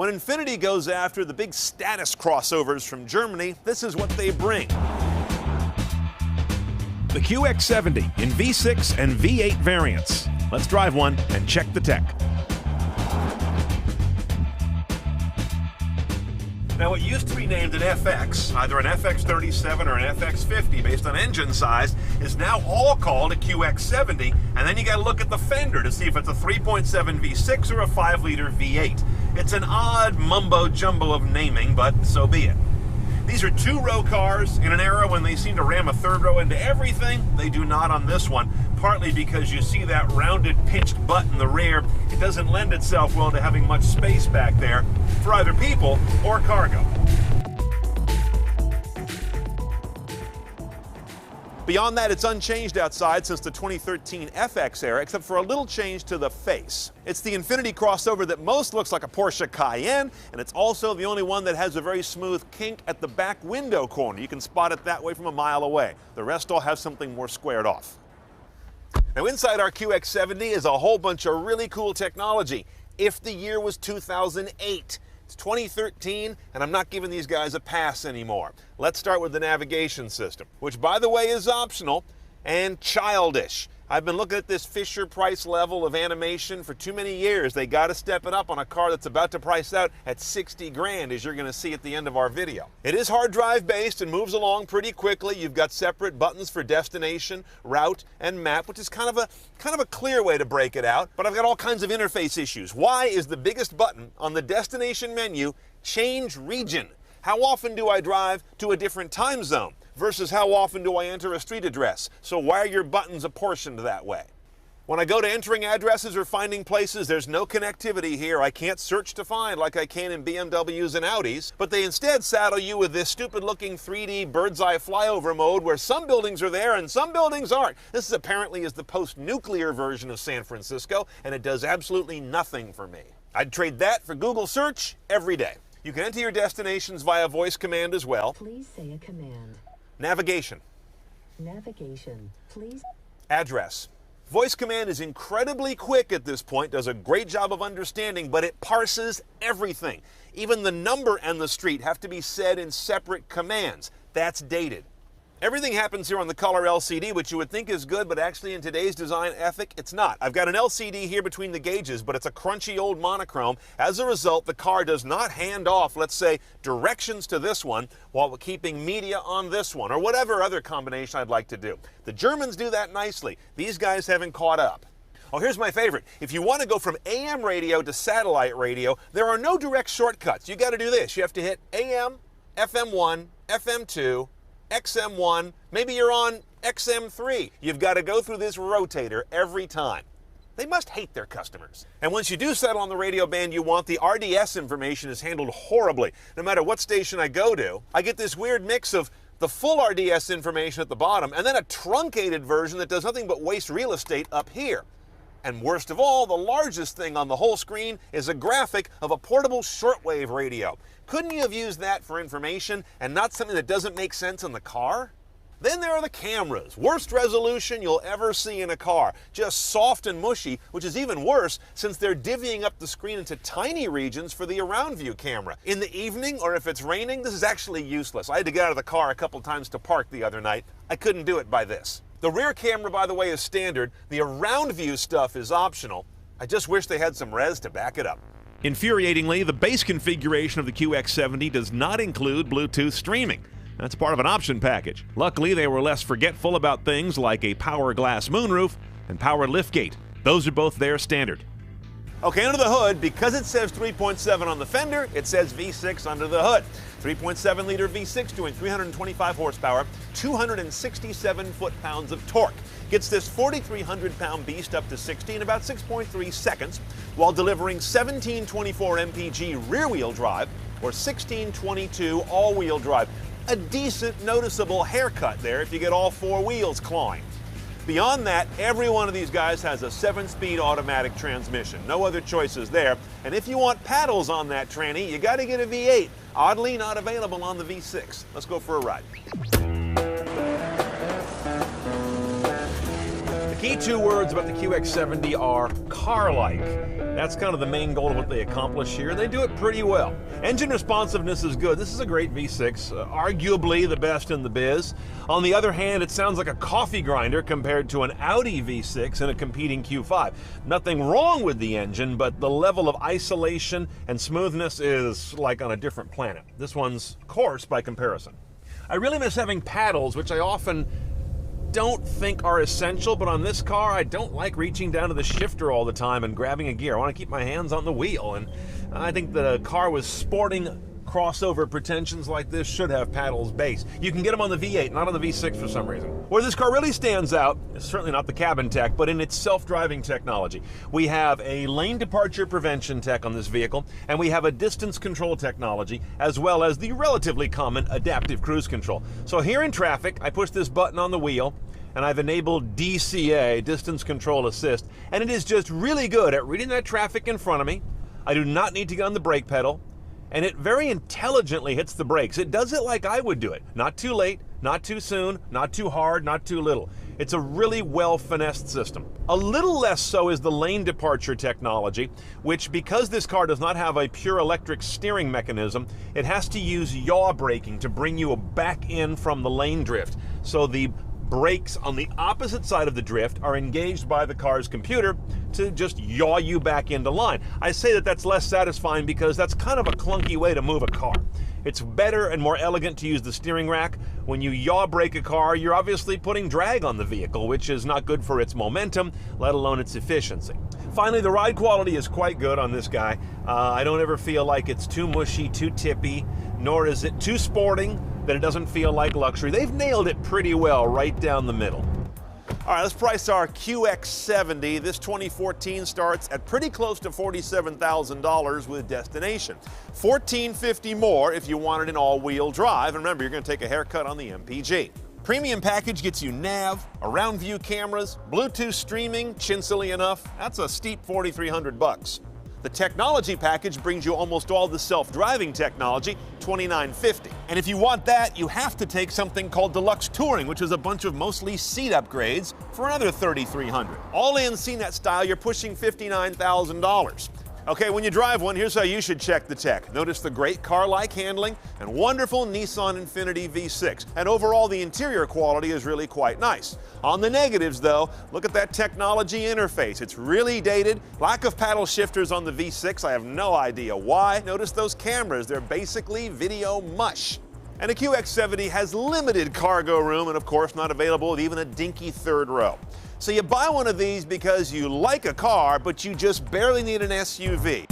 When Infiniti goes after the big status crossovers from Germany, this is what they bring. The QX70 in V6 and V8 variants. Let's drive one and check the tech. Now, what used to be named an FX, either an FX37 or an FX50 based on engine size, is now all called a QX70, and then you got to look at the fender to see if it's a 3.7 V6 or a 5-liter V8. It's an odd mumbo-jumbo of naming, but so be it. These are two-row cars in an era when they seem to ram a third row into everything. They do not on this one, partly because you see that rounded, pinched butt in the rear. It doesn't lend itself well to having much space back there for either people or cargo. Beyond that, it's unchanged outside since the 2013 FX era, except for a little change to the face. It's the Infiniti crossover that most looks like a Porsche Cayenne, and it's also the only one that has a very smooth kink at the back window corner. You can spot it that way from a mile away. The rest all have something more squared off. Now, inside our QX70 is a whole bunch of really cool technology. If the year was 2008, it's 2013, and I'm not giving these guys a pass anymore. Let's start with the navigation system, which, by the way, is optional and childish. I've been looking at this Fisher-Price level of animation for too many years. They got to step it up on a car that's about to price out at 60 grand, as you're going to see at the end of our video. It is hard drive based and moves along pretty quickly. You've got separate buttons for destination, route, and map, which is kind of a clear way to break it out. But I've got all kinds of interface issues. Why is the biggest button on the destination menu change region? How often do I drive to a different time zone versus how often do I enter a street address? So why are your buttons apportioned that way? When I go to entering addresses or finding places, there's no connectivity here. I can't search to find like I can in BMWs and Audis, but they instead saddle you with this stupid-looking 3D bird's-eye flyover mode where some buildings are there and some buildings aren't. This apparently is the post-nuclear version of San Francisco, and it does absolutely nothing for me. I'd trade that for Google search every day. You can enter your destinations via voice command as well. Please say a command. Navigation. Navigation, please. Address. Voice command is incredibly quick at this point, does a great job of understanding, but it parses everything. Even the number and the street have to be said in separate commands. That's dated. Everything happens here on the color LCD, which you would think is good, but actually in today's design ethic, it's not. I've got an LCD here between the gauges, but it's a crunchy old monochrome. As a result, the car does not hand off, let's say, directions to this one while keeping media on this one, or whatever other combination I'd like to do. The Germans do that nicely. These guys haven't caught up. Oh, here's my favorite. If you want to go from AM radio to satellite radio, there are no direct shortcuts. You got to do this. You have to hit AM, FM1, FM2, XM1, maybe you're on XM3. You've got to go through this rotator every time. They must hate their customers. And once you do settle on the radio band you want, the RDS information is handled horribly. No matter what station I go to, I get this weird mix of the full RDS information at the bottom and then a truncated version that does nothing but waste real estate up here. And worst of all, the largest thing on the whole screen is a graphic of a portable shortwave radio. Couldn't you have used that for information and not something that doesn't make sense in the car? Then there are the cameras. Worst resolution you'll ever see in a car. Just soft and mushy, which is even worse since they're divvying up the screen into tiny regions for the around view camera. In the evening or if it's raining, this is actually useless. I had to get out of the car a couple times to park the other night. I couldn't do it by this. The rear camera, by the way, is standard. The around view stuff is optional. I just wish they had some res to back it up. Infuriatingly, the base configuration of the QX70 does not include Bluetooth streaming. That's part of an option package. Luckily, they were less forgetful about things like a power glass moonroof and power liftgate. Those are both there standard. Okay, under the hood, because it says 3.7 on the fender, it says V6 under the hood. 3.7 liter V6 doing 325 horsepower, 267 foot-pounds of torque. Gets this 4,300 pound beast up to 60 in about 6.3 seconds, while delivering 1724 mpg rear-wheel drive or 1622 all-wheel drive. A decent, noticeable haircut there if you get all four wheels clawing. Beyond that, every one of these guys has a 7-speed automatic transmission. No other choices there. And if you want paddles on that tranny, you got to get a V8. Oddly not available on the V6. Let's go for a ride. The Key two words about the QX70 are car-like. That's kind of the main goal of what they accomplish here. They do it pretty well. Engine responsiveness is good. This is a great V6, arguably the best in the biz. On the other hand, it sounds like a coffee grinder compared to an Audi V6 and a competing Q5. Nothing wrong with the engine, but the level of isolation and smoothness is like on a different planet. This one's coarse by comparison. I really miss having paddles, which I often don't think are essential, but on this car, I don't like reaching down to the shifter all the time and grabbing a gear. I want to keep my hands on the wheel, and I think the car with sporting crossover pretensions like this should have paddles base. You can get them on the V8, not on the V6 for some reason. Where this car really stands out is certainly not the cabin tech, but in its self-driving technology. We have a lane departure prevention tech on this vehicle, and we have a distance control technology, as well as the relatively common adaptive cruise control. So here in traffic, I push this button on the wheel, and I've enabled DCA, Distance Control Assist, and it is just really good at reading that traffic in front of me. I do not need to get on the brake pedal, and it very intelligently hits the brakes. It does it like I would do it. Not too late, not too soon, not too hard, not too little. It's a really well-finessed system. A little less so is the lane departure technology, which, because this car does not have a pure electric steering mechanism, it has to use yaw braking to bring you back in from the lane drift. So the brakes on the opposite side of the drift are engaged by the car's computer to just yaw you back into line. I say that that's less satisfying because that's kind of a clunky way to move a car. It's better and more elegant to use the steering rack. When you yaw brake a car, you're obviously putting drag on the vehicle, which is not good for its momentum, let alone its efficiency. Finally, the ride quality is quite good on this guy. I don't ever feel like it's too mushy, too tippy, nor is it too sporting that it doesn't feel like luxury. They've nailed it pretty well right down the middle. All right, let's price our QX70. This 2014 starts at pretty close to $47,000 with destination. $1,450 more if you want it in all-wheel drive. And remember, you're going to take a haircut on the MPG. Premium package gets you nav, around view cameras, Bluetooth streaming, chin silly enough. That's a steep $4,300. The technology package brings you almost all the self-driving technology, $2,950. And if you want that, you have to take something called Deluxe Touring, which is a bunch of mostly seat upgrades for another $3,300. All in CNET style, you're pushing $59,000. Okay, when you drive one, here's how you should check the tech. Notice the great car-like handling and wonderful Nissan Infiniti V6. And overall, the interior quality is really quite nice. On the negatives, though, look at that technology interface. It's really dated. Lack of paddle shifters on the V6. I have no idea why. Notice those cameras. They're basically video mush. And the QX70 has limited cargo room and, of course, not available with even a dinky third row. So you buy one of these because you like a car, but you just barely need an SUV.